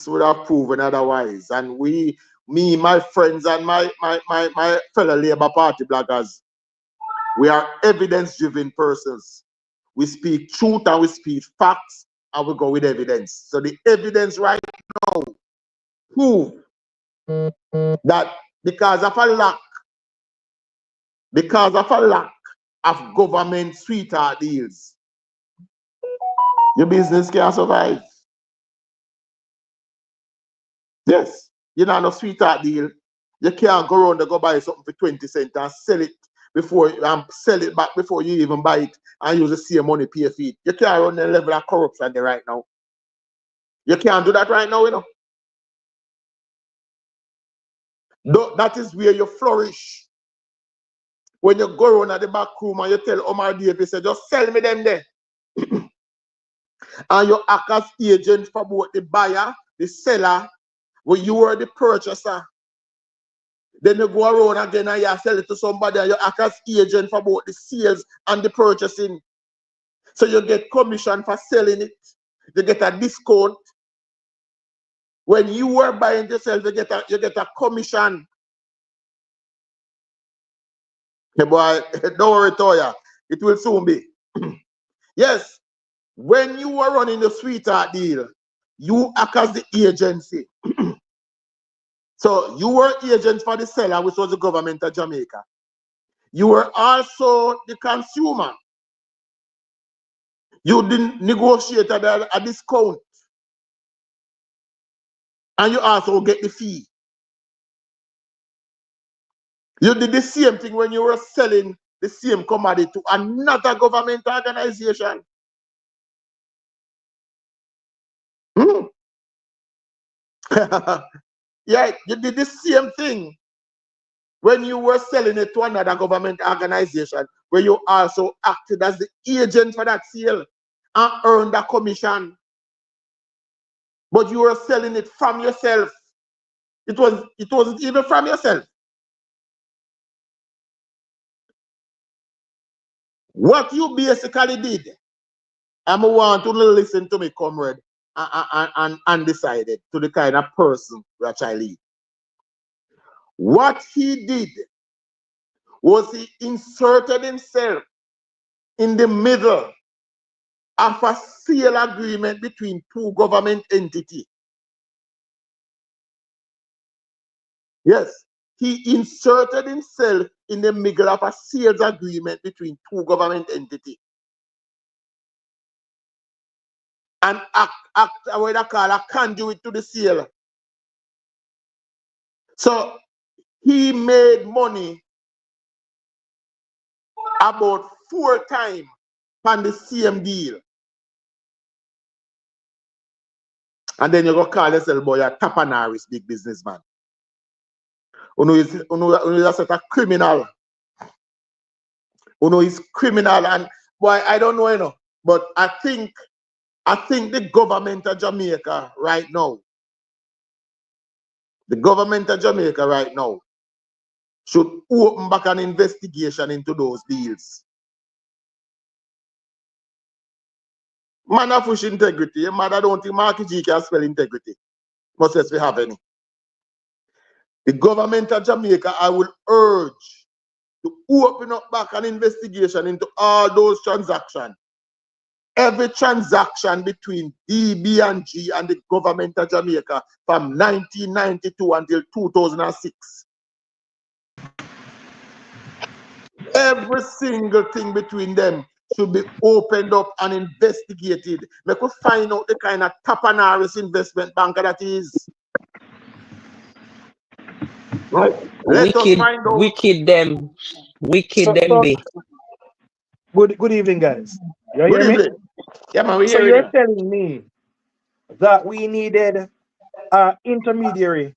would have proven otherwise. And me, my friends, and my fellow Labour Party bloggers, we are evidence-driven persons. We speak truth and we speak facts and we go with evidence. So the evidence right now prove that because of a lack of government sweetheart deals, your business can't survive. Yes, you know, no sweetheart deal. You can't go around and go buy something for 20 cents and sell it sell it back before you even buy it and use the same money pay for it. You can't run the level of corruption there right now. You can't do that right now, you know. That is where you flourish. When you go around at the back room and you tell Omar Davis, say, just sell me them there. And you act as agent for both the buyer, the seller, when you are the purchaser. Then you go around again and you sell it to somebody and you act as agent for both the sales and the purchasing. So you get commission for selling it. You get a discount. When you are buying yourself, you get a commission. Hey boy, don't worry, Toya. It will soon be. Yes, when you are running the sweetheart deal, you act as the agency. So you were agent for the seller, which was the government of Jamaica. You were also the consumer. You didn't negotiate at a discount. And you also get the fee. You did the same thing when you were selling the same commodity to another government organization. Yeah, you did the same thing when you were selling it to another government organization, where you also acted as the agent for that sale and earned a commission. But you were selling it from yourself. It wasn't even from yourself. What you basically did, I want to listen to me, comrade, and undecided to the kind of person that I lead. What he did was he inserted himself in the middle of a sale agreement between two government entities. Yes, he inserted himself in the middle of a sales agreement between two government entities. And act what I call a conduit to the sale. So he made money about 4 times on the same deal. And then you go call yourself boy a tapanaris big businessman. Uno is a criminal. Uno is criminal, and boy, I don't know, you know, but I think the government of Jamaica right now, should open back an investigation into those deals. Man of push integrity. Man, I don't think Marky G can spell integrity. Much less we have any. The government of Jamaica, I will urge to open up back an investigation into all those transactions. Every transaction between DB&G and the government of Jamaica from 1992 until 2006. Every single thing between them should be opened up and investigated. Make we find out the kind of tapanaris investment banker that is. Right? Let us find out. Wicked them be. Good evening, guys. You hear me? Yeah, man, we So hear you're you. telling me that we needed an intermediary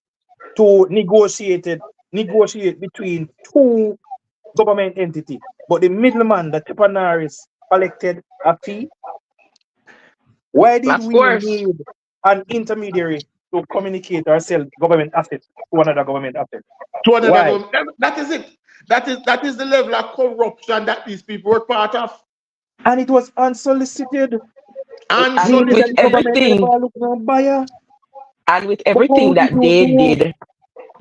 to negotiate between two government entities, but the middleman, the tapanaris, collected a fee. Why did we need an intermediary to communicate or sell government assets to another government asset? To another government. That is it. That is the level of corruption that these people were part of. And it was unsolicited. With everything. Buyer. And with But everything how did that you they know? did,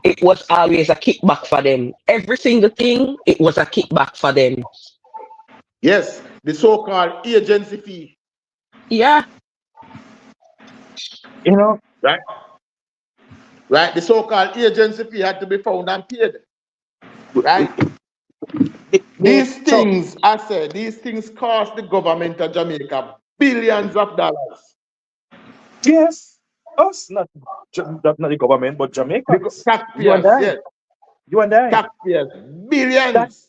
it was always a kickback for them. Every single thing, it was a kickback for them. Yes, the so-called agency fee, Yeah, You know, right? Right, the so-called agency fee had to be found and paid, right? These so things, I said, these things cost the government of Jamaica billions of dollars. yes, us, not the government, but Jamaicans. You and Taxpayers, I. yes, You and I. taxpayers, That billions.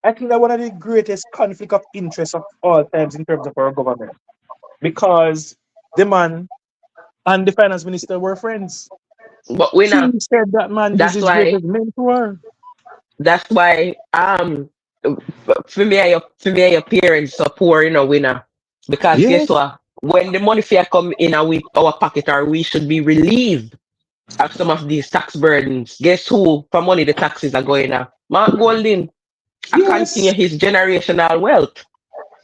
I think that one of the greatest conflict of interest of all times in terms of our government. Because the man and the finance minister were friends. but we He know said that man is that's his why greatest mentor. that's why for me and your parents so poor, winner. Because guess Yes, what? When the money fair come in our pocket, or we should be relieved of some of these tax burdens. Guess who for money the taxes are going up? Mark Golding. I continue yes, his generational wealth.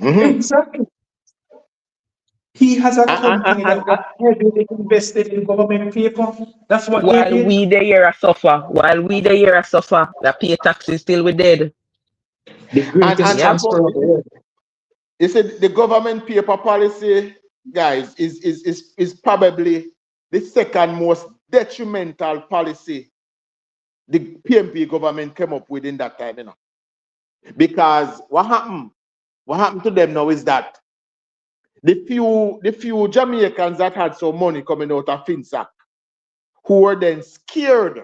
Mm-hmm. exactly. He has a company that And was heavily invested in government paper. That's what they While did. we the year a suffer, the pay taxes till we dead. The greatest Yep. transfer of the world. you said the government paper policy, guys, is probably the second most detrimental policy the PMP government came up with in that time, Because what happened? What happened to them now is that the few Jamaicans that had some money coming out of FinSac, who were then scared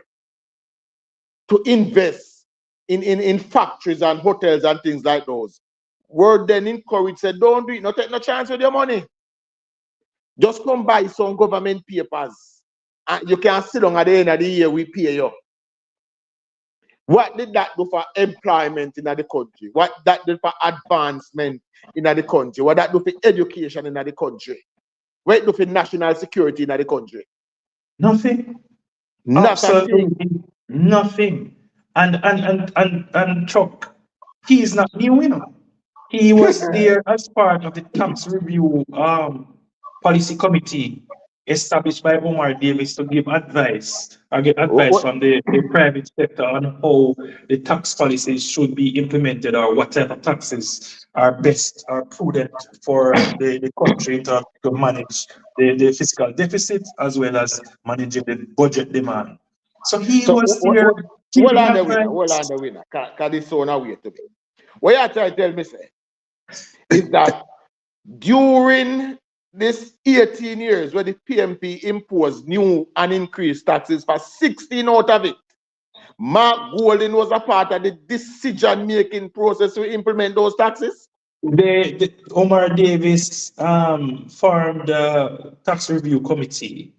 to invest in factories and hotels and things like those, were then encouraged, said, don't do it, not take no chance with your money. Just come buy some government papers. And you can sit down at the end of the year, we pay you. What did that do for employment in the country? What that did for advancement in the country? What that do for education in the country? What it do for national security in the country? Nothing. Not a thing. Absolutely nothing. And Chuck, he is not new, He was there as part of the tax review policy committee established by Omar Davis to give advice or get advice from the private sector on how the tax policies should be implemented or whatever taxes are best or prudent for the country to manage the fiscal deficit as well as managing the budget demand. So he So was there hold giving on the winner, hold advice. on the winner, because this so now wait to me. What you try to tell me say, is that during this 18 years where the PMP imposed new and increased taxes for 16 out of it, Mark Golding was a part of the decision-making process to implement those taxes? The Omar Davis formed the tax review committee.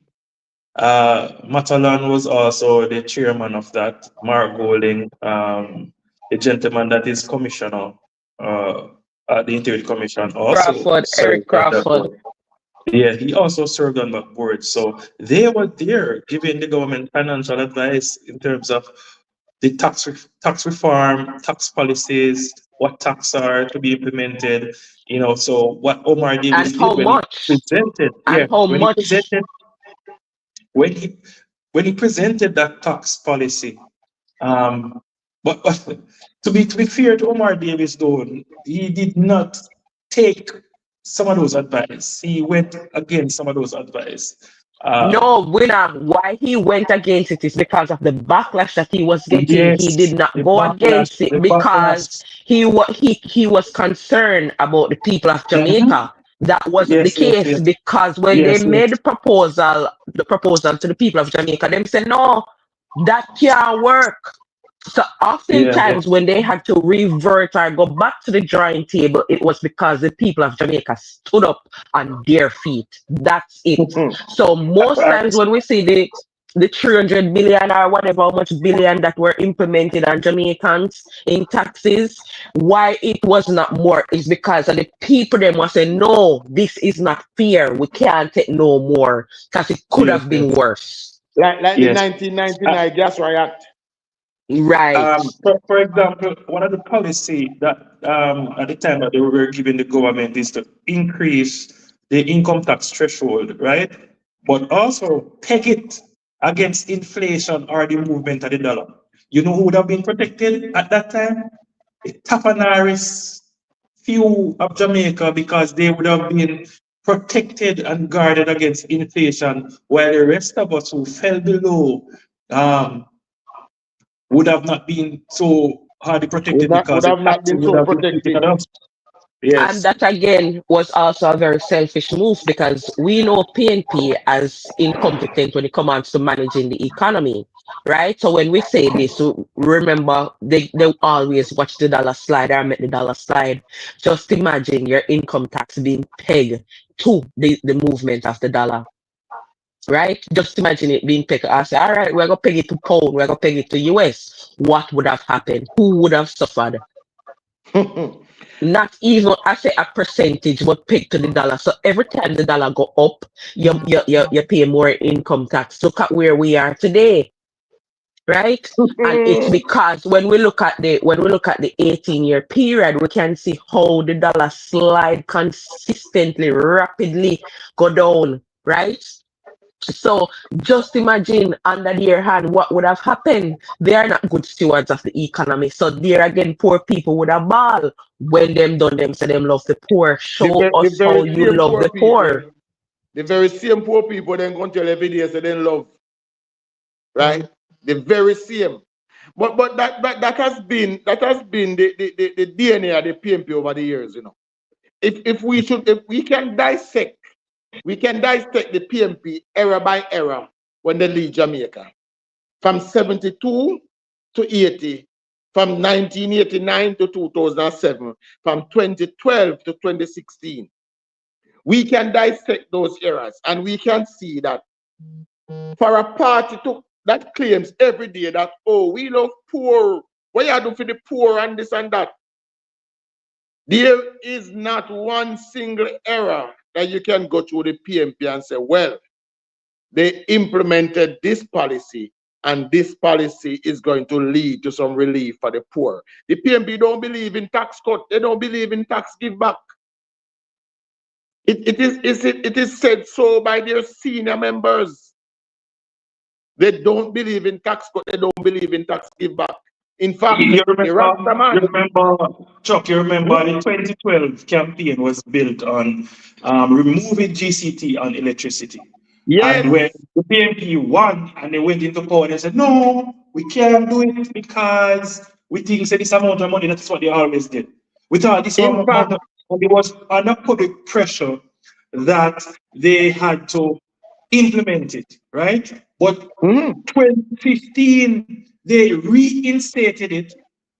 Matalan was also the chairman of that. Mark Golding, the gentleman that is commissioner at the Interior Commission, also Crawford, Eric served on that Crawford. board. Yeah, he also served on that board. So they were there giving the government financial advice in terms of the tax reform, tax policies, what tax are to be implemented. So what Omar And Davis how did when he much? presented, And yeah, how when he much? presented, when he when he presented that tax policy, um, but to be fair to Omar Davis, though, he did not take some of those advice. He went against some of those advice. No, winner. Why he went against it is because of the backlash that he was getting. He did Yes, not the go backlash, against it the because backlash. he was concerned about the people of Mhm. Jamaica. That wasn't the Yes, yes, case yes, because when they yes, made yes. the proposal to the people of Jamaica, them said no, that can't work. So Yeah, yeah. oftentimes when they had to revert or go back to the drawing table, it was because the people of Jamaica stood up on their feet. That's it. So most times Facts. when we see the 300 billion or whatever how much billion that were implemented on Jamaicans in taxes, why it was not more is because of the people them was saying, no, this is not fair. We can't take no more because it could Yes, have been yes, worse. Like the yes. Uh, 1999 gas riot. Right. for example, one of the policy that at the time that they were giving the government is to increase the income tax threshold, right? but also peg it against inflation or the movement of the dollar. You know who would have been protected at that time? The Tapanaris few of Jamaica, because they would have been protected and guarded against inflation, while the rest of us who fell below um, would have not been so hardly protected Would because the have not taxes been would so have been taken protected. on us. And Yes. that again was also a very selfish move because we know PNP as incompetent when it comes to managing the economy, right? So when we say this, remember they always watch the dollar slide or make the dollar slide. Just imagine your income tax being pegged to the movement of the dollar, right? Just imagine it being pegged. I say, all right, we're gonna peg it to pound, we're gonna peg it to US. What would have happened? Who would have suffered? Not even I say a percentage but pegged to the dollar. So every time the dollar go up, you pay more income tax. Look at where we are today, right? And it's because when we look at the 18-year period, we can see how the dollar slide consistently, rapidly go down, right? So just imagine under their hand what would have happened. They are not good stewards of the economy. So there again, poor people would have ball when them done them say them love the poor. Show The us how very you same love poor the people, poor. the very same poor people then going to tell every day say they love, right? The very same. But that has been the DNA of the PMP over the years, you know. If we can dissect the PMP era by era when they leave Jamaica. From 72 to 80, from 1989 to 2007, from 2012 to 2016. We can dissect those eras and we can see that for a party that claims every day that, oh, we love poor, what you do for the poor and this and that, there is not one single era that you can go through the PMP and say, well, they implemented this policy and this policy is going to lead to some relief for the poor. The PMP don't believe in tax cut. They don't believe in tax give back. It is said so by their senior members. They don't believe in tax cut. They don't believe in tax give back. In fact, You the remember, Rastaman. Chuck, you remember the 2012 campaign was built on removing GCT on electricity. And Yes. when the PMP won and they went into power, they said, no, we can't do it because we think it's this amount of money. That's what they always did. We thought this In amount fact, of money was under public pressure that they had to implement it, right? But 2015, they reinstated it.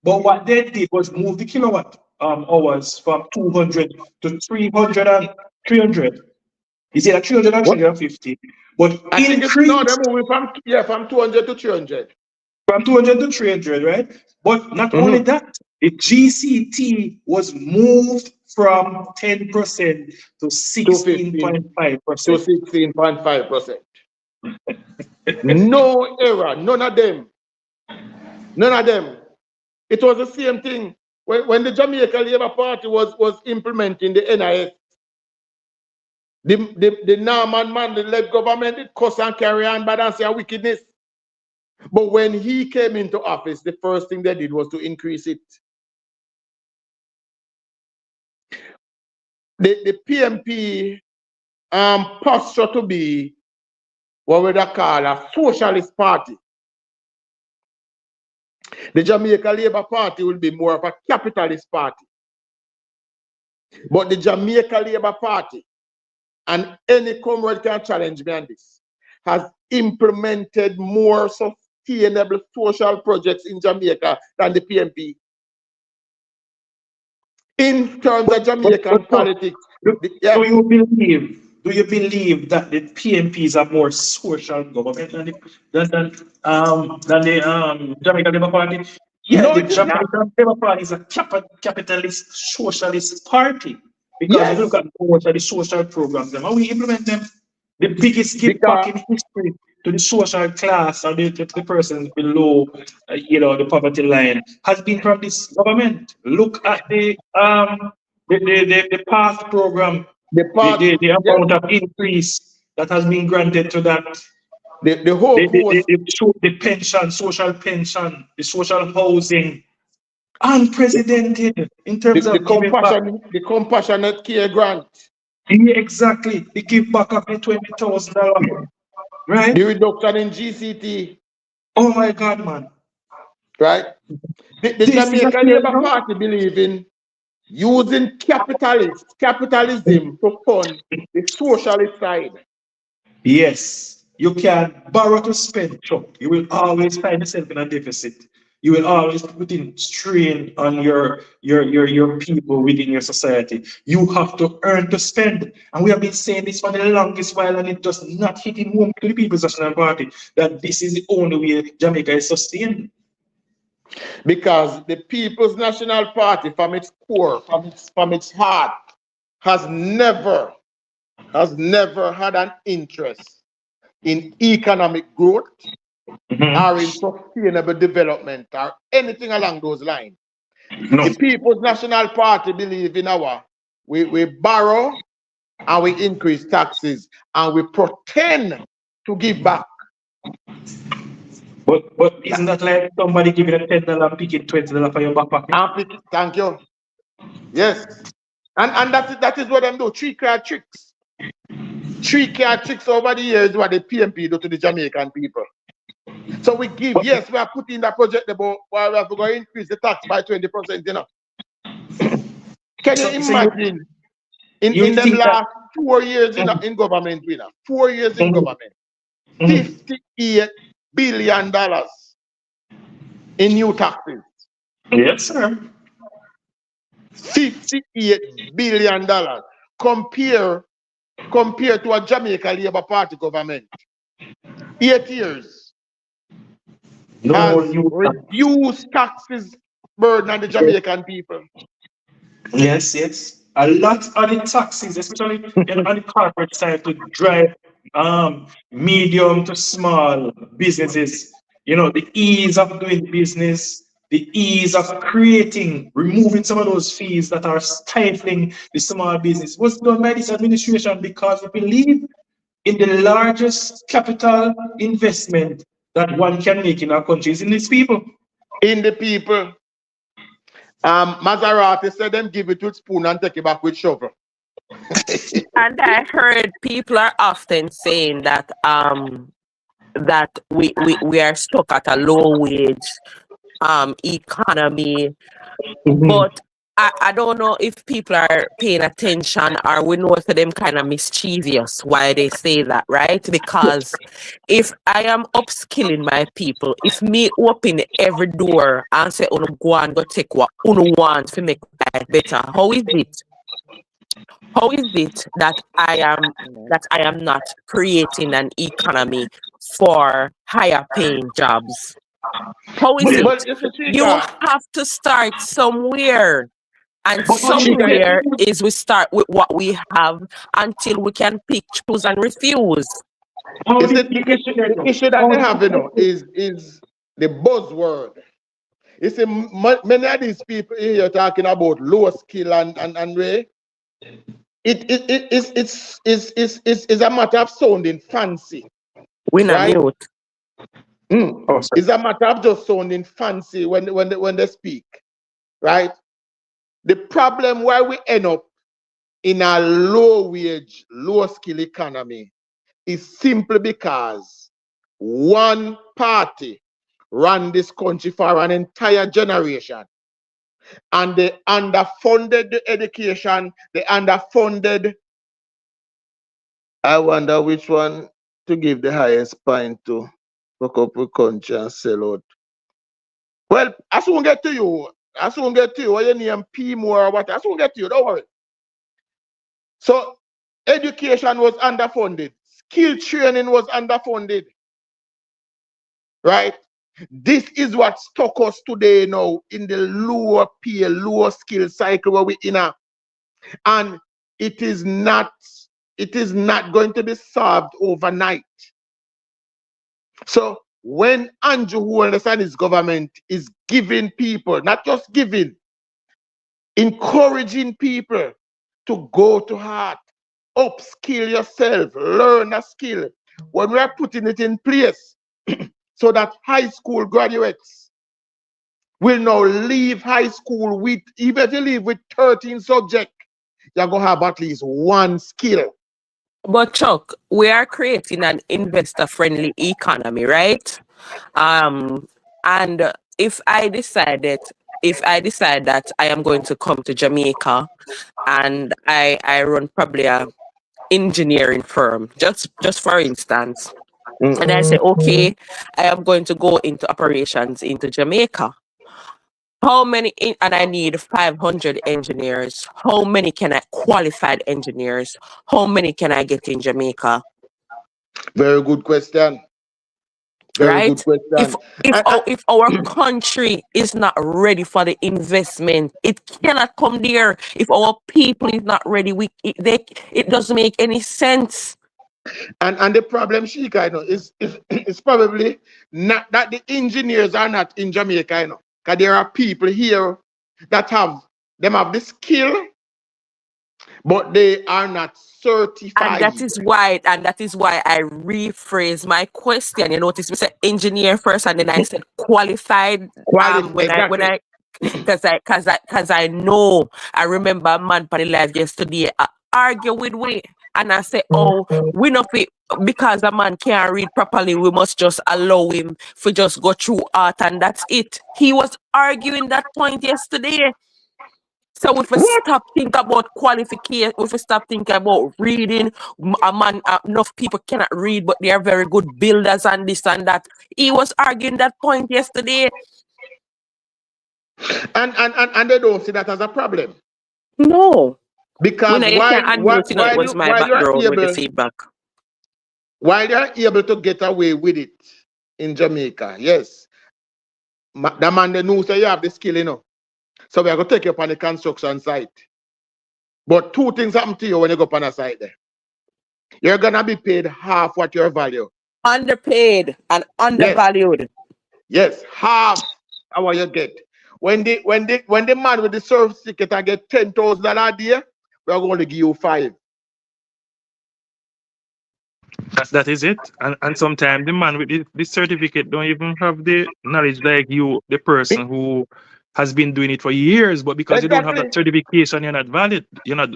But what they did was move the kilowatt hours from 200 to 300 and 300. Is it a 300 and what? 350? But I think it's no, they're increase moving from 200 to 300. from 200 to 300, right? But not only that, the GCT was moved from 10% to To 15 to 16.5%. 16.5%. No error, none of them. None of them. It was the same thing when the Jamaica Labour Party was implementing the NIS. The Norman Mandela-led government did cuss and carry on bad and say a wickedness. But when he came into office, the first thing they did was to increase it. The PMP posture to be what we call a socialist party. The Jamaica Labour Party will be more of a capitalist party. But the Jamaica Labour Party, and any comrade can challenge me on this, has implemented more sustainable social projects in Jamaica than the PMP. In terms of Jamaican politics, Do you believe that the PNP is a more social government than the Jamaican Labour Party? Yeah, no, the it is not. Jamaican Labour Party is a capitalist socialist party because if you look Yes, at most of the social programs, them, how we implement them, the biggest give back because in history to the social class or the persons below, the poverty line has been from this government. Look at the past program, the party, the yes, amount of increase that has been granted to that. The whole course, The pension, social pension, the social housing, unprecedented in terms of giving back. the compassionate care grant, Yeah, exactly. The give back of the $20,000, right? the reduction in GCT, Oh my God, man. right? The This is a Jamaican fair Labour Party believe in using capitalism to fund the socialist side. Yes, you can borrow to spend, Chuck. You will always find yourself in a deficit. You will always put in strain on your people within your society. You have to earn to spend. And we have been saying this for the longest while, and it does not hit in home to the People's National Party that this is the only way Jamaica is sustained. Because the People's National Party, from its core, from its heart, has never had an interest in economic growth or in sustainable development or anything along those lines. No. The People's National Party believe in we borrow and we increase taxes and we pretend to give back. But isn't that like somebody giving a $10 picking $20 for your back pocket? Thank you. Yes. And that is what them do. 3-card tricks. 3-card tricks over the years what the Pnp do to the Jamaican people. So we give, yes, we are putting that project about why we have to go increase the tax by 20%, you know. Can you imagine in them last 4 years in government, 4 years in government, $58 billion in new taxes. Yes, sir. $58 billion compare to a Jamaica Labour Party government. 8 years has reduced taxes burden on the Jamaican people. Yes, yes. A lot of the taxes, especially on the corporate side, to drive medium to small businesses. You know, the ease of doing business, the ease of creating, removing some of those fees that are stifling the small business was done by this administration because we believe in the largest capital investment that one can make in our country is in these people. In the people. Maserati said them give it with spoon and take it back with shovel. And I heard people are often saying that that we are stuck at a low wage economy, but I don't know if people are paying attention or we know for them kind of mischievous why they say that, right? Because if I am upskilling my people, if me open every door and say, "Uno go and go take what uno want to make life better," how is it? How is it that I am not creating an economy for higher paying jobs? How is But it? You have to start somewhere. And somewhere is we start with what we have until we can pick, choose, and refuse. The issue that they have, is the buzzword. You see, many of these people here talking about low skill and way. It's a matter of sounding fancy. We're not mute. It's a matter of just sounding fancy when they speak, right? The problem why we end up in a low wage, low skill economy is simply because one party ran this country for an entire generation. And they underfunded the education, they underfunded. I wonder which one to give the highest point to. Look up the country and sell out. Well, I soon get to you. What your name P more or what? I soon get to you, don't worry. So education was underfunded, skill training was underfunded. Right? This is what stuck us today now in the lower pay, lower skill cycle where we're in a, and it is not going to be solved overnight. So when Andrew, who understands his government, is giving people, not just giving, encouraging people to go to heart, upskill yourself, learn a skill. When we are putting it in place so that high school graduates will now leave high school with, even if you leave with 13 subjects, you're going to have at least one skill. But Chuck, we are creating an investor-friendly economy, right? And if I decide that I am going to come to Jamaica and I run probably a engineering firm, just for instance, and I say, okay, I am going to go into operations into Jamaica. How many, and I need 500 engineers. How many can I, qualified engineers, how many can I get in Jamaica? Very good question. Very good Right? question. If our country is not ready for the investment, it cannot come there. If our people is not ready, it doesn't make any sense. And the problem, Shika, you know, is probably not that the engineers are not in Jamaica, you know, because there are people here that have the skill, but they are not certified. And that is why I rephrase my question. You notice we said engineer first, and then I said qualified. Exactly. Because I know, I remember a man for the live yesterday argue with me, and I say, oh, we know because a man can't read properly, we must just allow him to just go through art, and that's it. He was arguing that point yesterday. So if we stop think about qualification, if we stop thinking about reading, enough people cannot read, but they are very good builders and this and that. He was arguing that point yesterday. And they don't see that as a problem. No. Because When you while can unmute, it was my background with the feedback. While they're able to get away with it in Jamaica, yes. The man they know say you have the skill, you know. So we are going to take you up on the construction site. But two things happen to you when you go up on a site there. You're going to be paid half what your value. Underpaid and undervalued. Yes, half what you get. When the man with the service ticket I get $10,000 a day, we're going to give you 5. That is it. And sometimes the man with the certificate don't even have the knowledge like you, the person who has been doing it for years, but because you don't have that certification, you're not valid, you're not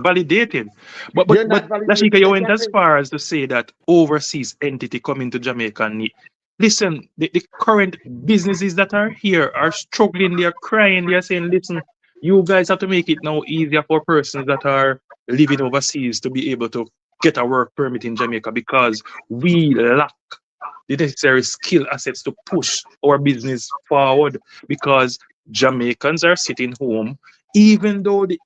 validated. But Lashika, you went as far as to say that overseas entity coming to Jamaica and listen, the current businesses that are here are struggling, they're crying, they're saying, listen, you guys have to make it now easier for persons that are living overseas to be able to get a work permit in Jamaica because we lack the necessary skill assets to push our business forward because Jamaicans are sitting home, even though the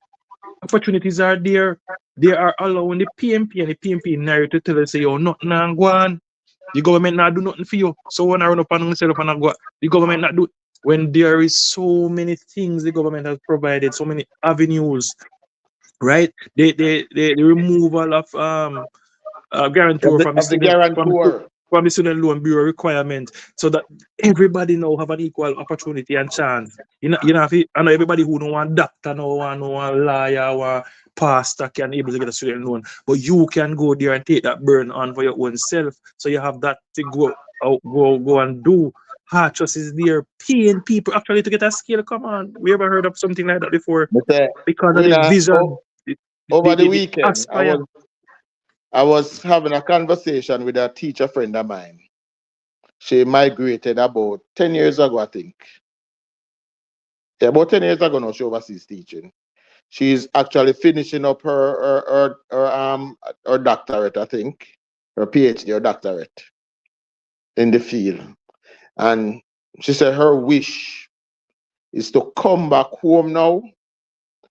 opportunities are there, they are allowing the PNP and the PNP narrative to tell us, say, oh, nothing and go on. The government not do nothing for you. So when I run up and myself and I go, the government not do. When there is so many things the government has provided, so many avenues, right? The removal of guarantor from the student loan bureau requirement, so that everybody now have an equal opportunity and chance. You know, I know everybody who don't want doctor, no one lawyer, or pastor can able to get a student loan, but you can go there and take that burden on for your own self. So you have that to go and do. Heart trust is there, paying people actually to get a skill. Come on, we ever heard of something like that before? Because of the vision. Over the weekend, I was having a conversation with a teacher friend of mine. She migrated about 10 years ago, I think. Yeah, about 10 years ago now, she overseas teaching. She's actually finishing up her doctorate, I think. Her PhD or doctorate in the field. And she said her wish is to come back home now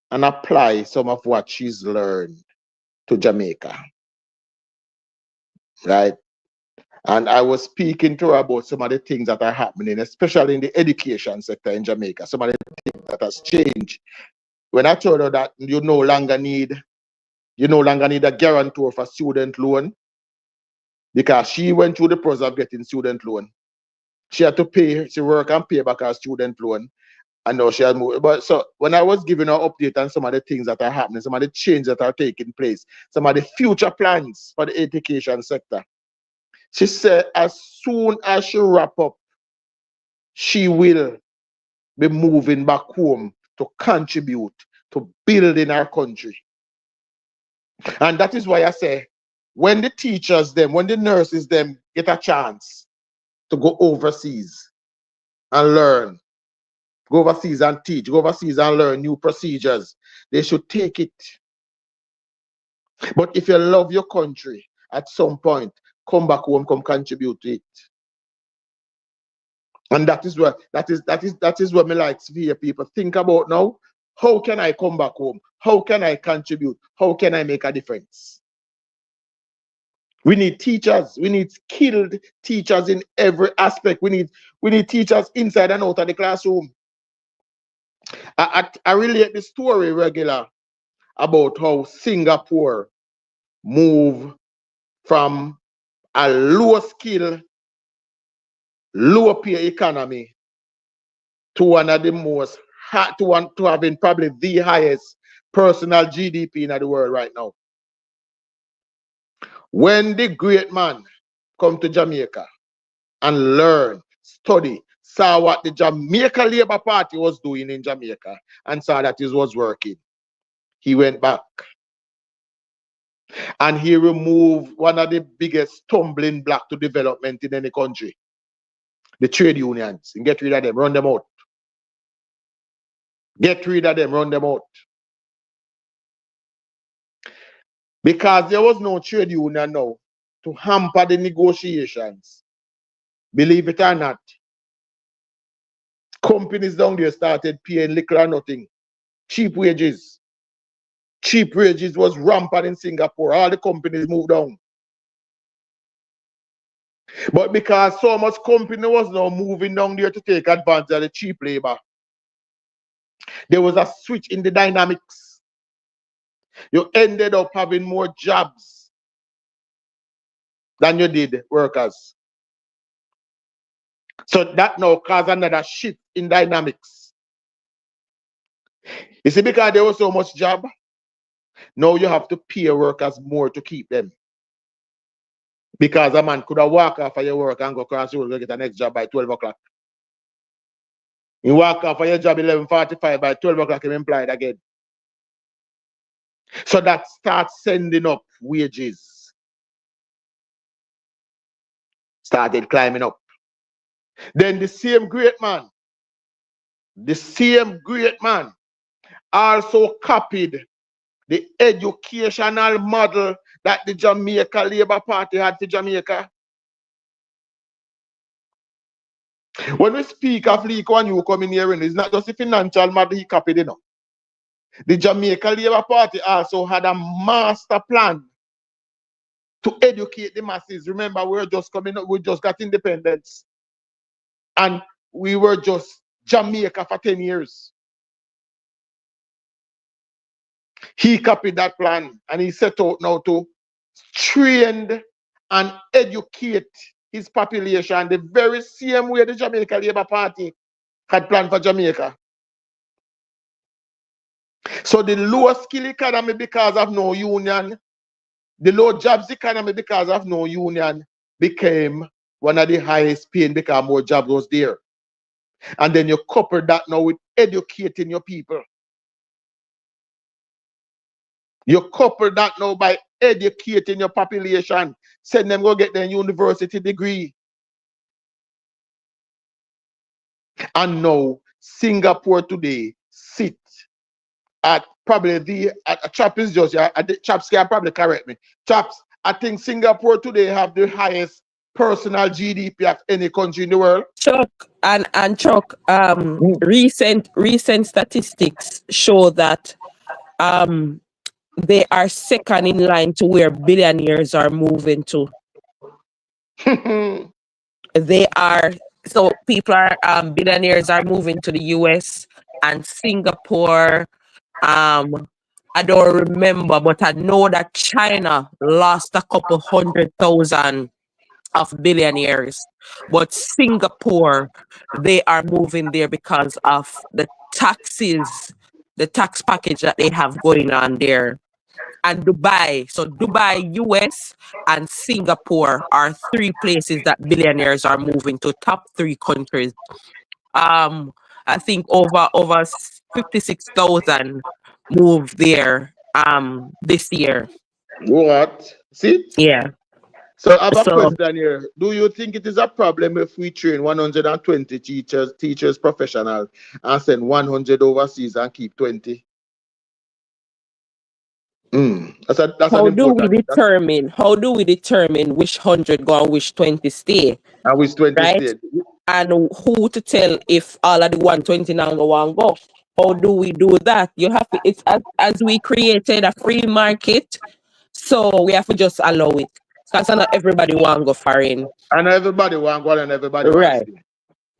and apply some of what she's learned to Jamaica. Right? And I was speaking to her about some of the things that are happening, especially in the education sector in Jamaica, some of the things that has changed. When I told her that you no longer need a guarantor for student loan, because she went through the process of getting student loan. She had to work and pay back her student loan. I know she has moved. But so when I was giving her update on some of the things that are happening, some of the changes that are taking place, some of the future plans for the education sector, she said as soon as she wrap up, she will be moving back home to contribute to building our country. And that is why I say, when the teachers them, when the nurses them get a chance to go overseas and learn, go overseas and teach, go overseas and learn new procedures, they should take it. But if you love your country, at some point, come back home, come contribute to it. And that is what me like to hear people think about now. How can I come back home? How can I contribute? How can I make a difference? We need teachers. We need skilled teachers in every aspect. We need teachers inside and out of the classroom. I relate the story regular about how Singapore moved from a low skill, low pay economy to one of the most to having probably the highest personal GDP in the world right now. When the great man come to Jamaica and learn, study, saw what the Jamaica Labour Party was doing in Jamaica and saw that it was working, he went back. And he removed one of the biggest stumbling block to development in any country, the trade unions, and get rid of them, run them out. Get rid of them, run them out. Because there was no trade union now to hamper the negotiations. Believe it or not, companies down there started paying little or nothing. Cheap wages. Cheap wages was rampant in Singapore. All the companies moved down. But because so much company was now moving down there to take advantage of the cheap labor, there was a switch in the dynamics. You ended up having more jobs than you did workers. So that now caused another shift in dynamics. You see, because there was so much job, now you have to pay workers more to keep them. Because a man could have walked off of your work and go across the road to get the next job by 12 o'clock. You walk off of your job 11:45, by 12 o'clock you're employed again. So that starts sending up wages. Started climbing up. Then the same great man also copied the educational model that the Jamaica Labour Party had for Jamaica. When we speak of Lee Kuan Yew coming here, it's not just the financial model he copied, you know. The Jamaica Labour Party also had a master plan to educate the masses. Remember, we were just coming up, we just got independence. And we were just Jamaica for 10 years. He copied that plan and he set out now to train and educate his population the very same way the Jamaica Labour Party had planned for Jamaica. So the low skill economy because of no union, the low jobs economy because of no union became one of the highest paying because more jobs was there. And then you couple that now with educating your people. You couple that now by educating your population, send them go get their university degree. And now Singapore today sit at probably Chaps is just, Chaps can probably correct me. Chaps, I think Singapore today have the highest personal GDP of any country in the world. Chuck and Chuck, recent statistics show that they are second in line to where billionaires are moving to. They are, so people are billionaires are moving to the US and Singapore. I don't remember, but I know that China lost a couple 100,000 of billionaires. But Singapore, they are moving there because of the taxes, the tax package that they have going on there. And Dubai. So Dubai, US, and Singapore are three places that billionaires are moving to, top three countries. I think over 56,000 moved there this year. What? See? Yeah. So I have a So question here. Do you think it is a problem if we train 120 teachers professional and send 100 overseas and keep 20? That's an how do we important thing. determine which 100 go and which 20 stay, And which 20 right? stayed? And who to tell if all of the 120 now go and go? How do we do that? You have to, it's as we created a free market, so we have to just allow it. Because not everybody want go foreign. And everybody want go and everybody want Right, stay.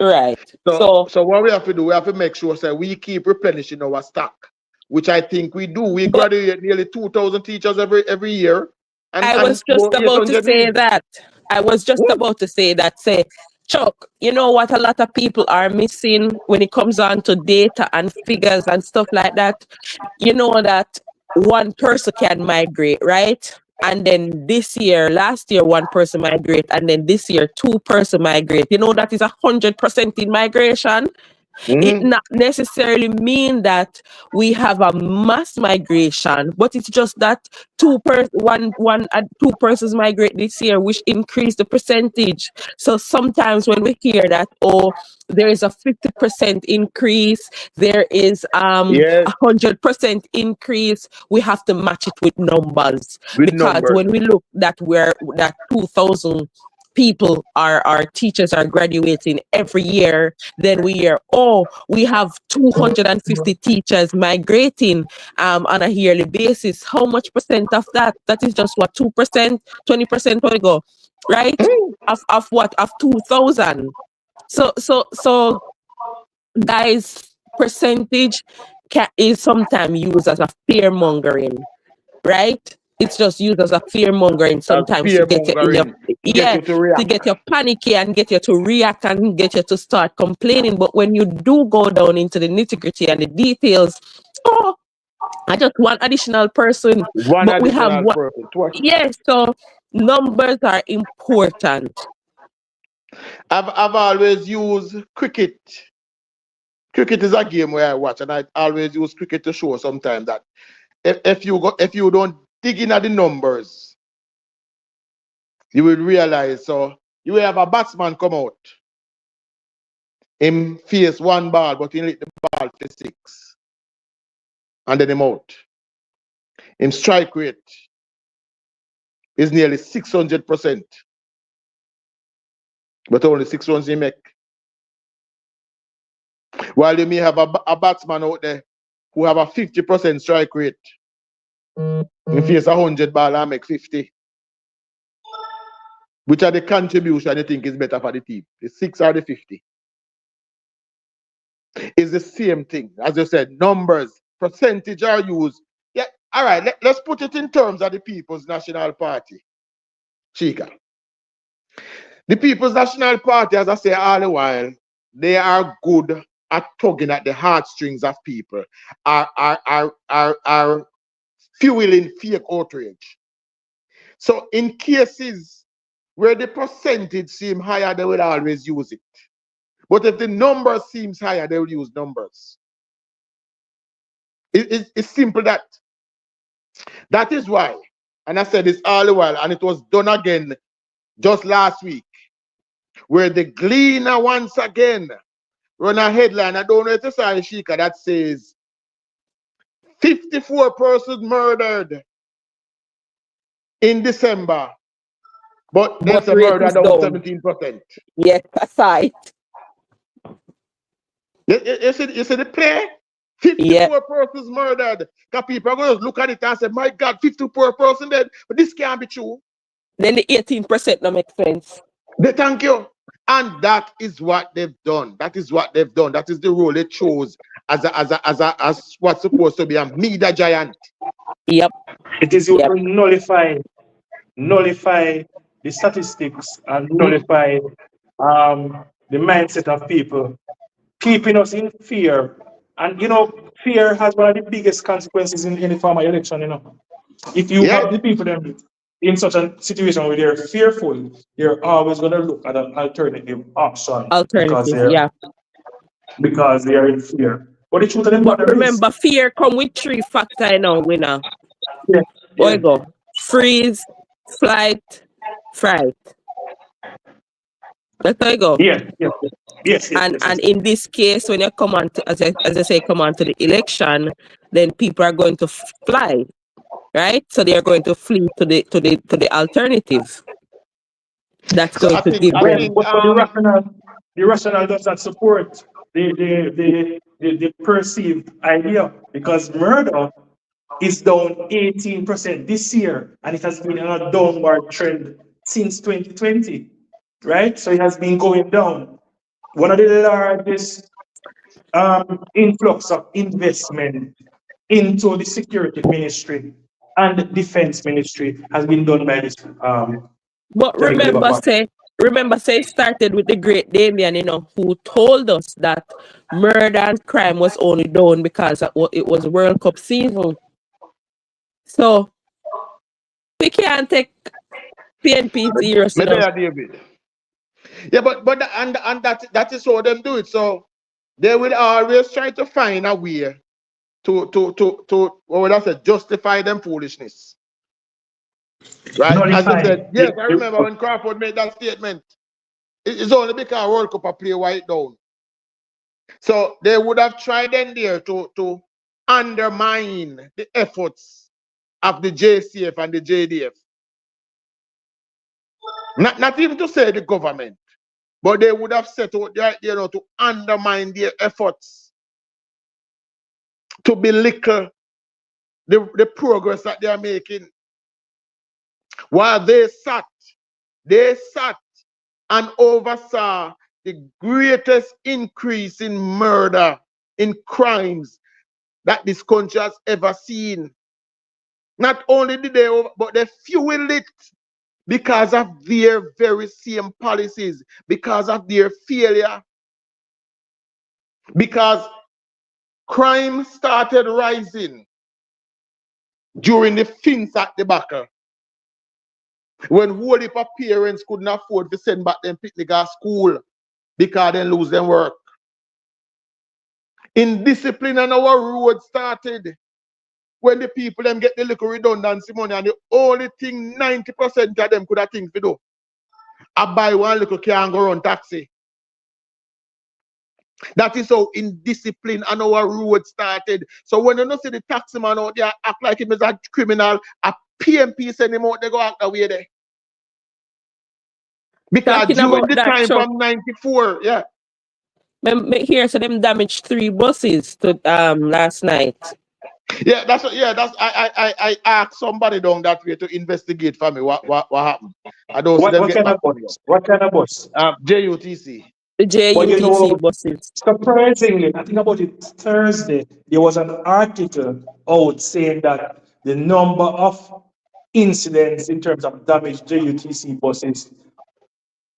right. So So what we have to do, we have to make sure that we keep replenishing our stock, which I think we do. We but graduate nearly 2,000 teachers every year, I and was just about about to 800 say leave. that. I was just Woo. about to say that. Say, Chuck, you know what a lot of people are missing when it comes on to data and figures and stuff like that? You know that one person can migrate, right? And then last year, one person migrate, and then this year, two-person migrate. You know that is 100% in migration. It Mhm. not necessarily mean that we have a mass migration, but it's just that two persons migrate this year, which increase the percentage. So sometimes when we hear that, oh, there is a 50% increase, there is Yes, 100% increase, we have to match it with numbers, with because numbers. when we look that 2,000 people our teachers are graduating every year, then we hear, oh, we have 250 teachers migrating on a yearly basis. How much percent of that? That is just what, 2%, 20% will go, right? Of what? Of 2,000. So guys, percentage is sometimes used as a fear mongering, right? It's just used as a fear mongering As sometimes to fear get you in your, mongering to get yeah, you to to react. get you panicky and get you to react and get you to start complaining. But when you do go down into the nitty-gritty and the details, oh, I just want additional person. One But we have additional what? person. Twice. Yes, so numbers are important. I've always used cricket. Cricket is a game where I watch, and I always use cricket to show sometimes that if you don't dig in at the numbers, you will realize. So you will have a batsman come out, him face one ball, but he hit the ball for six, and then him out. Him strike rate is nearly 600%, but only 6 runs he make. While you may have a batsman out there who have a 50% strike rate, he face 100 ball and make 50. Which are the contribution you think is better for the team? The 6 or the 50? It's the same thing. As you said, numbers, percentage are used. Yeah, all right, let's put it in terms of the People's National Party. Chica. The People's National Party, as I say all the while, they are good at tugging at the heartstrings of people, are fueling fake outrage. So in cases where the percentage seem higher, they will always use it. But if the number seems higher, they will use numbers. It's simple that. That is why, and I said this all the while, and it was done again just last week, where the Gleaner once again run a headline. I don't know if it's Shika that says 54 persons murdered in December, but But there's a rate murder is down down. 17%. Yes, aside. You see the play? Yeah. 54 persons murdered. Because people are going to look at it and say, my God, 54 persons dead. But this can't be true. Then the 18% no make sense. They thank you. And that is what they've done. That is what they've done. That is the role they chose as what's supposed to be a media giant. Yep. It is you Yep. to nullify the statistics and nullify the mindset of people, keeping us in fear. And fear has one of the biggest consequences in any form of election. If you Yeah, have the people them in such a situation where they're fearful, they're always going to look at an alternative option because Alternative, they're yeah. because they are in fear. But the truth of the But matter is, remember, fear come with three factors now, winner. yeah, There you yeah, go. Freeze, flight, fright. That's how you go. yeah, yeah, yes, yes, And yes, yes. and in this case, when you come on to, as I say, come on to the election, then people are going to fly, right? So they are going to flee to the alternative. That's so going to give Well, them. but for the rational does not support the perceived idea because murder is down 18% this year, and it has been on a downward trend since 2020, right? So it has been going down. One of the largest influx of investment into the security ministry and defense ministry has been done by this But technical labor party. remember, say it started with the great Damien, who told us that murder and crime was only done because it was World Cup season. So we can't take PNP seriously, maybe I David. Yeah, and that is how them do it. So they will always try to find a way to what would I say, justify them foolishness. Right? As you Nullify said, yes, I remember when Crawford made that statement. It's only because World Cup a play white down. So they would have tried in there to undermine the efforts of the JCF and the JDF. Not even to say the government, but they would have set out there, to undermine their efforts, to belittle the progress that they are making. While they sat and oversaw the greatest increase in murder, in crimes that this country has ever seen. Not only did they but they fueled it because of their very same policies, because of their failure. Because crime started rising during the FinSat debacle, when whole heap of parents couldn't afford to send back them picnic at school because they lose their work. Indiscipline on our road started when the people them get the little redundancy money, and the only thing 90% of them could have things to do, I buy one little car and go run taxi. That is how indiscipline on our road started. So when you don't see the taxi man out there act like him is a criminal, a PMP send him out, they go act away there. Because Talking during about the that time truck, from 94, yeah. here, so them damaged 3 buses to last night. Yeah, I asked somebody down that way to investigate for me what happened. I don't see them what get kind back of to me. bus? What kind of bus? JUTC. The But JUTC buses. surprisingly, I think about it Thursday, there was an article out saying that the number of incidents in terms of damaged JUTC buses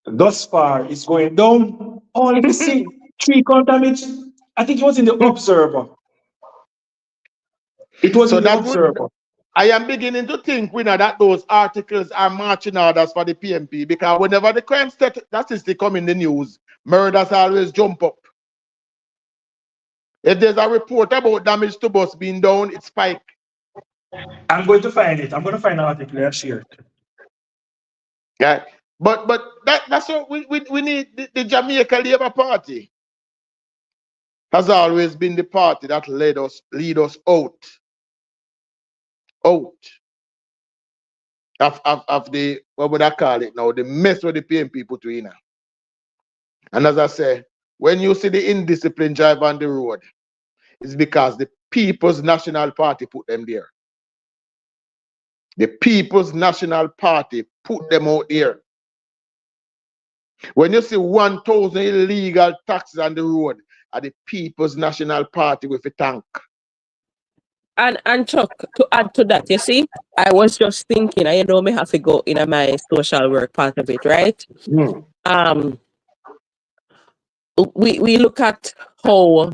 thus far is going down. Only to see 3 car damage. I think it was in the Observer. It was So in the that would, Observer. I am beginning to think, that those articles are marching orders for the PMP, because whenever the crime statistics come in the news, murders always jump up. If there's a report about damage to bus being down, it spike. I'm going to find it. I'm going to find an article and share it. Yeah. But that's what we need. The Jamaica Labour Party has always been the party that lead us out of the, what would I call it now, the mess with the PMP put in. And as I say, when you see the indisciplined drive on the road, it's because the People's National Party put them there. The People's National Party put them out there. When you see 1,000 illegal taxis on the road, are the People's National Party with a tank. And Chuck, to add to that, you see, I was just thinking, I know me have to go in my social work part of it, right? Mm. Um, we look at how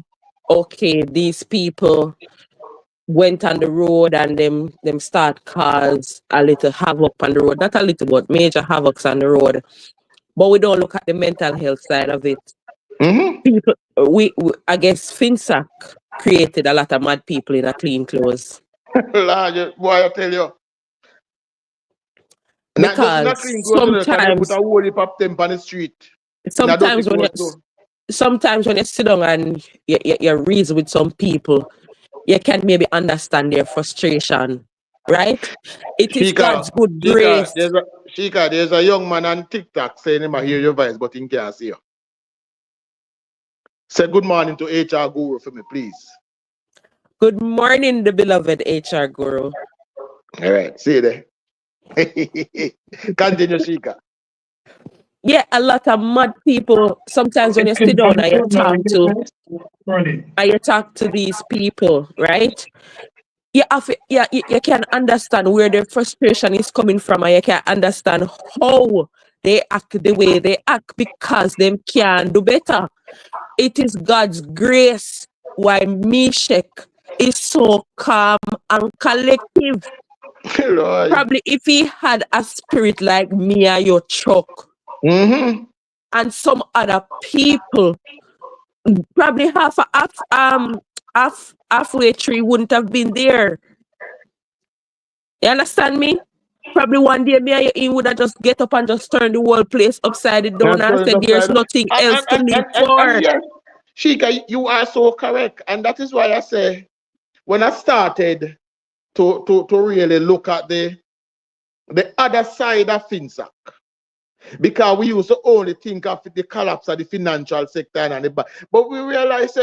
okay these people went on the road and them start cause a little havoc on the road, not a little but major havocs on the road, but we don't look at the mental health side of it. Mm-hmm. People, we I guess FinSac created a lot of mad people in a clean clothes Lord, boy, I tell you. Not just in a because clean clothes, you know, can they put a sometimes whole heap of them on the street? In a dirty sometimes when you clothes too. sometimes when you sit down and you reason with some people, you can maybe understand their frustration, right? It is Shika, God's good Shika, grace. there's a young man on TikTok saying him I hear your voice, but he can't see you. Say good morning to HR Guru for me, please. Good morning, the beloved HR guru. All right, see you there. Continue, Shika. Yeah, a lot of mad people. Sometimes when you sit down and you talk to these people, right? You have you can understand where their frustration is coming from, and you can understand how they act the way they act because them can do better. It is God's grace why Meshach is so calm and collective. Lord. Probably if he had a spirit like me or your Chuck Mm-hmm. and some other people, probably halfway tree wouldn't have been there. You understand me? Probably one day me and you he would have just get up and just turn the whole place upside down And and turn it said there's upside. nothing else to live And for. yes, Shika, you are so correct. And that is why I say when I started to really look at the other side of FinSac, because we used to only think of the collapse of the financial sector and the but we realize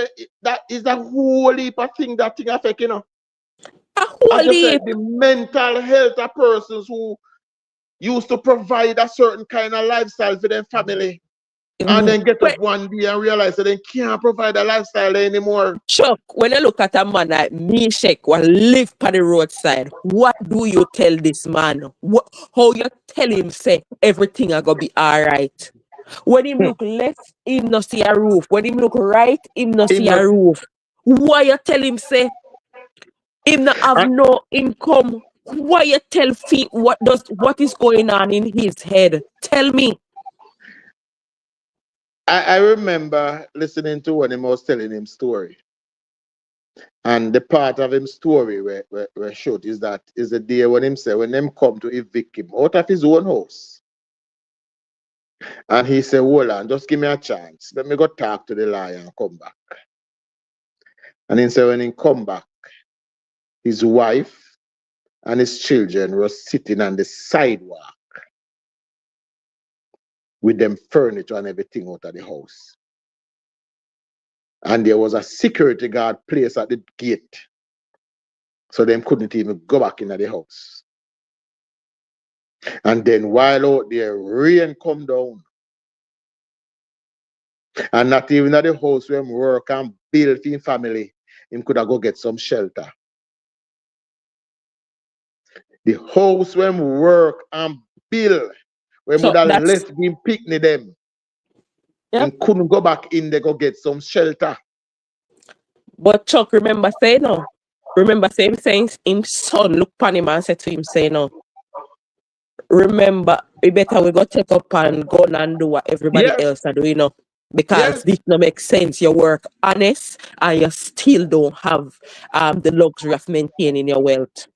that is a whole heap of thing that thing affect, you know. A As whole you said, heap. the mental health of persons who used to provide a certain kind of lifestyle for their family and then get Well, up one day and realize that they can't provide a lifestyle anymore. Chuck, when you look at a man like Meshach who live by the roadside, what do you tell this man? How you tell him say everything are gonna be alright? When him look left, him no see a roof. When him look right, him no Him see not, a roof. Why you tell him say him not have and no income? Why you tell Fee what is going on in his head? Tell me. I remember listening to when he was telling him story. And the part of him story where showed is that is the day when him say when them come to evict him out of his own house. And he said, hold on, just give me a chance. Let me go talk to the lawyer and come back. And he said when he come back, his wife and his children were sitting on the sidewalk with them furniture and everything out of the house. And there was a security guard placed at the gate. So them couldn't even go back into the house. And then while out there, rain come down. And not even at the house where him work and build for him family, him could have go get some shelter. The house where him work and build, where him would So have that's left him picnic them, yeah. him couldn't go back in there go get some shelter. But Chuck, remember say no. Remember saying him son look upon him and said to him, say no. Remember, we better we go take up and go and do what everybody Yes, else are doing now. yes. Because this no make sense. You work honest and you still don't have the luxury of maintaining your wealth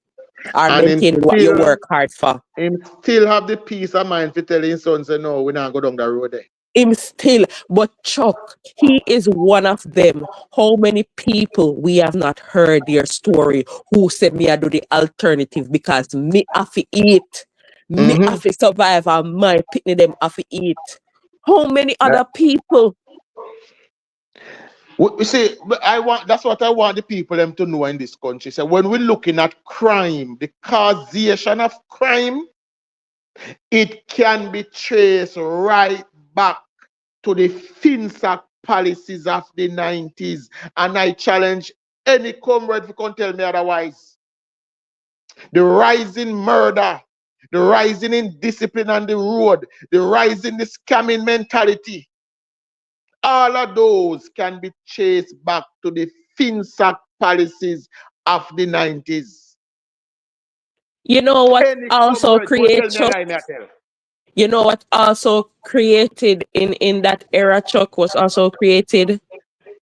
or And maintaining what you work hard for. him still have the peace of mind for telling his son, say, no, we not go down the road there. Him still, but Chuck, he is one of them. How many people we have not heard their story who said me I do the alternative because me have to eat, me have Mm-hmm. to survive, and my picnic them have to eat. How many other people? We see, that's what I want the people them to know in this country. So when we're looking at crime, the causation of crime, it can be traced right back to the FinSac policies of the 90s. And I challenge any comrade who can tell me otherwise. The rising murder, the rising indiscipline on the road, the rising the scamming mentality, all of those can be traced back to the FinSac policies of the 90s. You know what Any also comrade who tell creates me I tell. You know what also created in that era, Chuck, was also created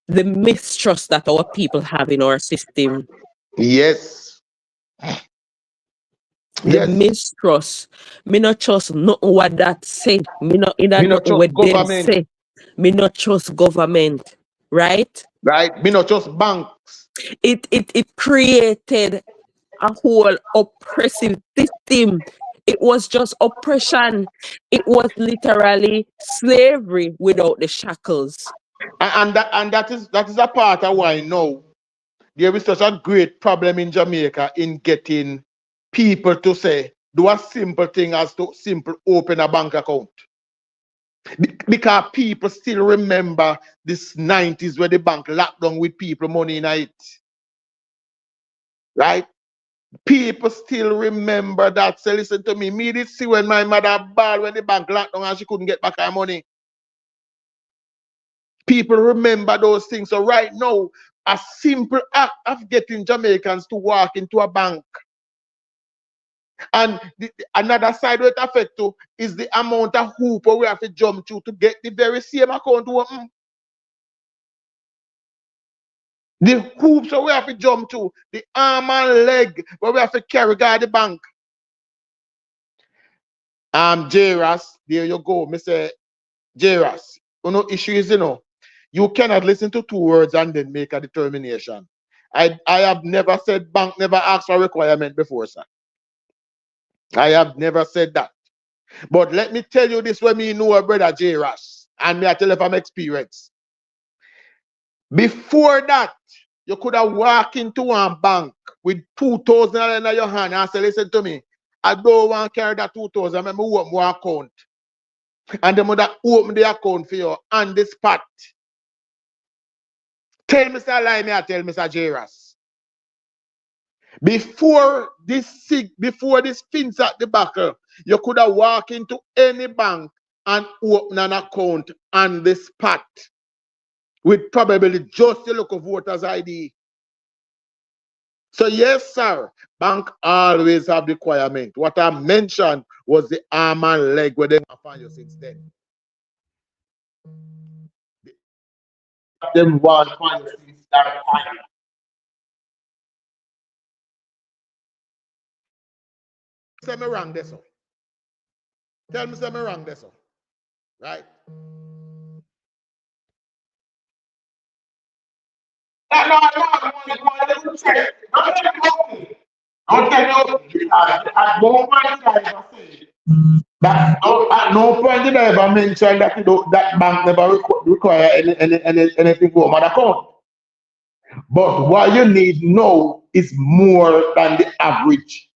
the mistrust that our people have in our system. Yes. The Yes. mistrust. Me not trust nothing what that say. Me not in Me that not nothing trust what them government. say. Me not trust government. Right? Right? Me not trust banks. It created a whole oppressive system. It was just oppression. It was literally slavery without the shackles. And that is a part of why now there is such a great problem in Jamaica in getting people to say, do a simple thing as to simple open a bank account. Because people still remember this 90s where the bank locked down with people money in it. Right? People still remember that. So listen to me. Me did see when my mother bawled when the bank locked down and she couldn't get back her money. People remember those things. So right now, a simple act of getting Jamaicans to walk into a bank. And another side where it affect to is the amount of hoop we have to jump to get the very same account open. The hoops we have to jump to, the arm and leg where we have to carry guard the bank. Jairus, there you go, Mr. Jairus. You know, issue is, you cannot listen to 2 words and then make a determination. I have never said bank never asked for requirement before, sir. I have never said that. But let me tell you this when me know a brother Jairus, and me I tell you from experience. Before that, you could have walked into one bank with 2,000 in your hand and say, listen to me, I don't want to carry that 2,000, let me open one account. And they would have opened the account for you on the spot. Tell Mr. Lie, I tell Mr. Jairus. Before this fins at the back, you could have walked into any bank and open an account on the spot with probably just the look of voter's ID. So yes, sir, bank always have requirement. What I mentioned was the arm and leg where they have found you since then. Them one find you since that time. Tell me wrong this one. Tell me something wrong this one. Right? Don't tell me at no point did I ever say that. At no point did I ever mention that that bank never require anything from an account. But what you need now is more than the average.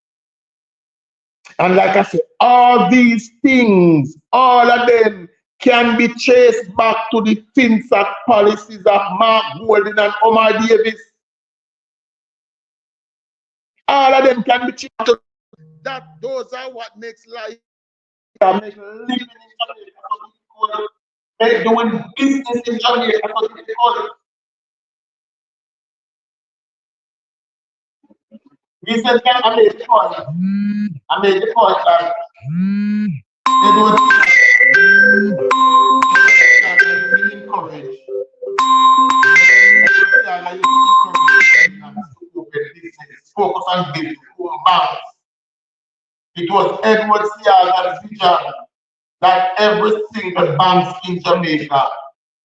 And like I said, all these things, all of them can be traced back to the FinSac policies of Mark Golden and Omar Davis. All of them can be traced to that. Those are what makes life, make living in Jamaica, make doing business in Jamaica. Recently, I made the point. That they don't encourage. Focus on business, balance. It was Edward Sears' vision that every single bank in Jamaica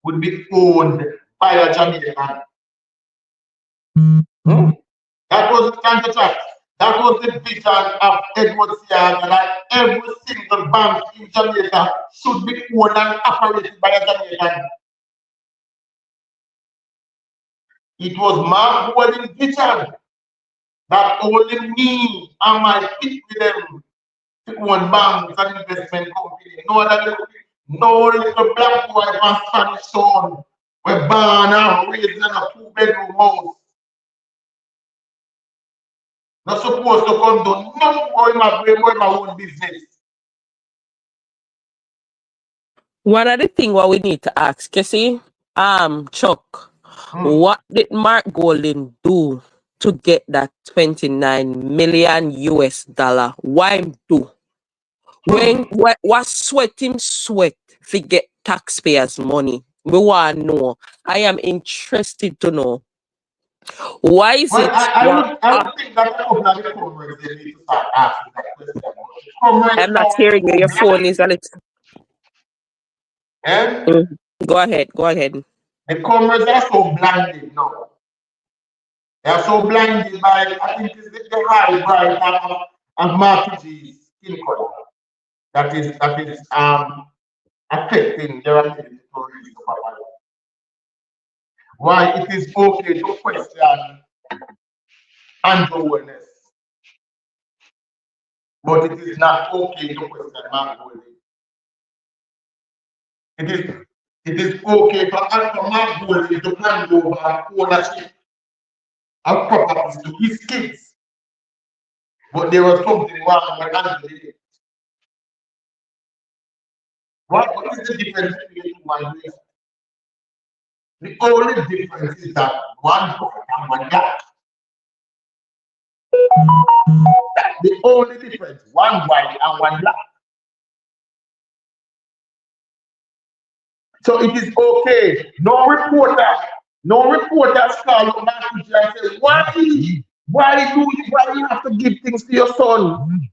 would be owned by a Jamaican. That was the contract. That was the vision of Edward Sears that every single bank in Jamaica should be owned and operated by a Jamaican. It was Mark Golden's vision that only me and my fit with them to own banks and investment company. No little black boy from Spanish town were born and raised in a 2-bedroom house Not supposed to come down. No more in my own business. One of the things what we need to ask, you see, Chuck, what did Mark Golden do to get that 29 million US dollar? Why him do? When what sweat him sweat to get taxpayers' money? We want to know. I am interested to know. Why is Well, it? I would think that a couple of the comrades they need to start asking that question. I'm not hearing you. Your phone is a little. And Go ahead. Go ahead. the comrades are so blinded now. They are so blinded by, I think it's the high bright of Mark G's skin color that is affecting their ability to read the Bible. Why it is okay to question Andrew Wellness, but it is not okay to question Mark Golden. It is okay for Mark Golden to hand over ownership of properties to his kids, but there was something wrong with Andrew did it. What is the difference between two and three? The only difference is that one boy and one black. That's the only difference. One white and one black. So it is okay. No reporters call up and say, why do you have to give things to your son?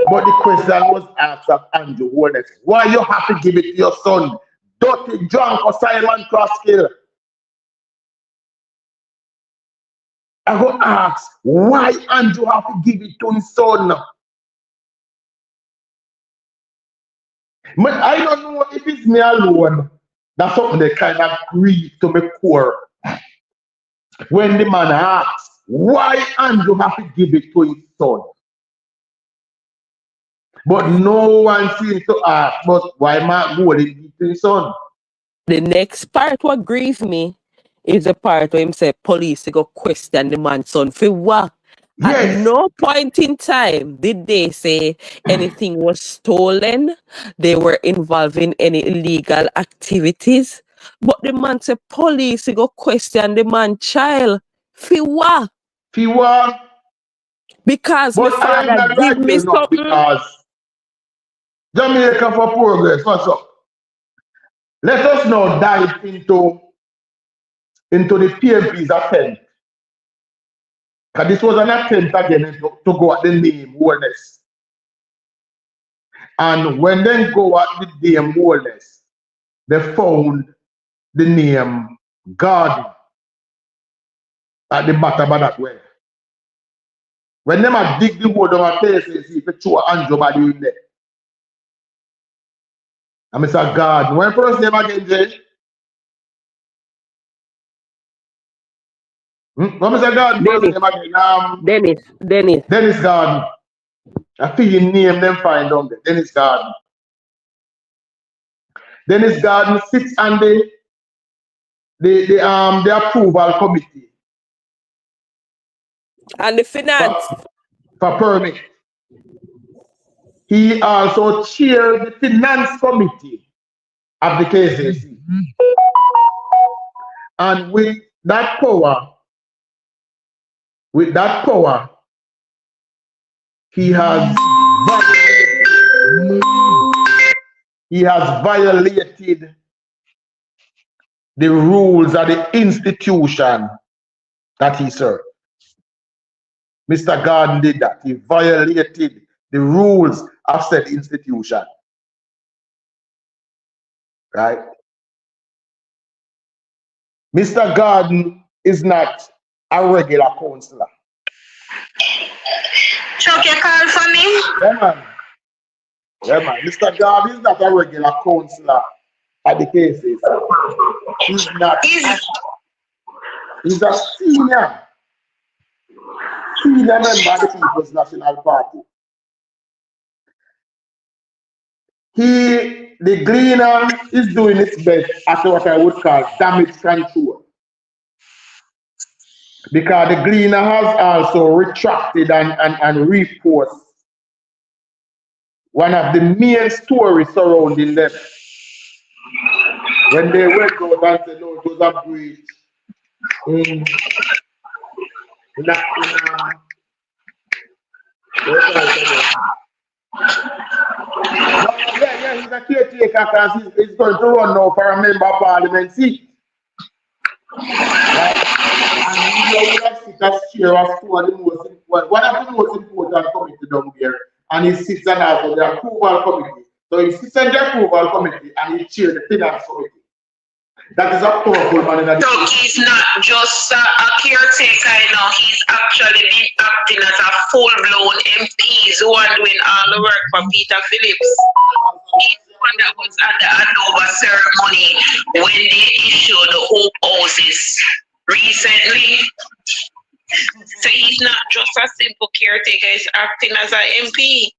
But the question was asked of Andrew Wallace, why you have to give it to your son? Dirty, drunk, or Simon Crosskill? I go ask, why Andrew have to give it to his son? But I don't know if it's me alone. That's something they kind of grieve to me core. When the man asks, why Andrew have to give it to his son? But no one seems to ask, but why Mark Golden give it to his son? The next part what grieves me is the part where him say police go question the man's son for what? Yes. At no point in time did they say anything was stolen, they were involved in any illegal activities. But the man said police go question the man's child. For what? For what? Because But my I am father not give right me here now something. because Jamaica for Progress. What's up? Let us now dive into the PMP's attempt. Because this was an attempt again to go at the name Wallace. And when they go at the name Wallace, they found the name Garden at the bottom of that well. When them a dig the hole down a place, you see if you throw Andrew body in there. And Mr. Garden. When first name again, Jay? What Mr. Garden first name again? Dennis Garden. I feel you name them fine down there. Dennis Garden. Dennis Garden sits on the approval committee. And the finance. For permit. He also chaired the finance committee of the KCC. And with that power, he has violated the rules of the institution that he served. Mr. Garden did that. He violated the rules of said institution. Right? Mr. Garden is not a regular counselor. Chuck, you call for me? Yeah, man. Mr. Garden is not a regular counselor at the cases. He's not. He's a senior member of the People's National Party. The Gleaner is doing its best at what I would call damage control. because the Gleaner has also retracted and reposted one of the main stories surrounding them. When they went out and said, no, it was a breach in yeah, he's a caretaker because he's going to run now for a member of parliament seat. Right? And you know, we have chair of two of the most important, one of the most important committee down there, and he sits on also the approval committee. So he sits on the approval committee and he chairs the finance committee. That is a powerful man in the So he's not just a caretaker, you know, he's actually been acting as a full-blown MP who are doing all the work for Peter Phillips. He's the one that was at the handover ceremony when they issued the Hope Houses recently. So he's not just a simple caretaker, he's acting as an MP.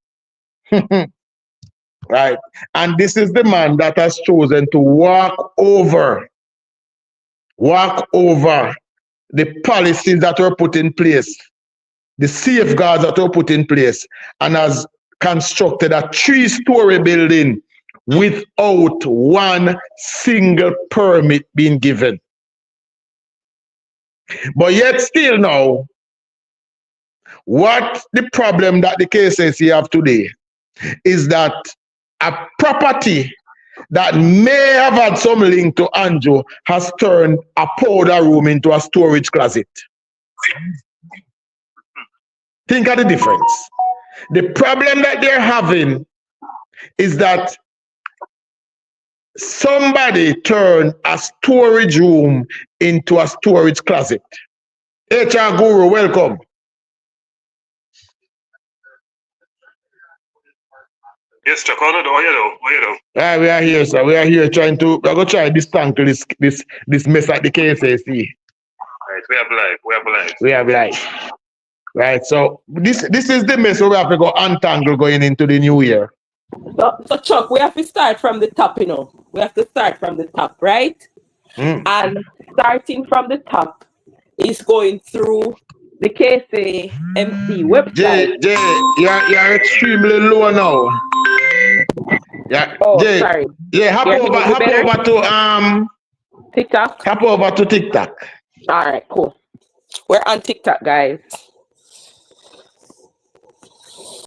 Right. And this is the man that has chosen to walk over the policies that were put in place, the safeguards that were put in place, and has constructed a 3-story building without one single permit being given. But yet still now, what the problem that the KCC have today is that a property that may have had some link to Andrew has turned a powder room into a storage closet. Think of the difference. The problem that they're having is that somebody turned a storage room into a storage closet. HR Guru, welcome. Yes, Chuck, how you do? We are here, sir. We are here we're going to try to distangle this mess at the KSAC. Right, we have life. Right, so this is the mess where we have to go untangle going into the new year. So Chuck, we have to start from the top, you know. We have to start from the top, right? And starting from the top is going through the KCMC website. Jay, you're extremely low now. Yeah, oh, Jay, sorry. Yeah, hop over to TikTok. Hop over to TikTok. All right, cool. We're on TikTok, guys.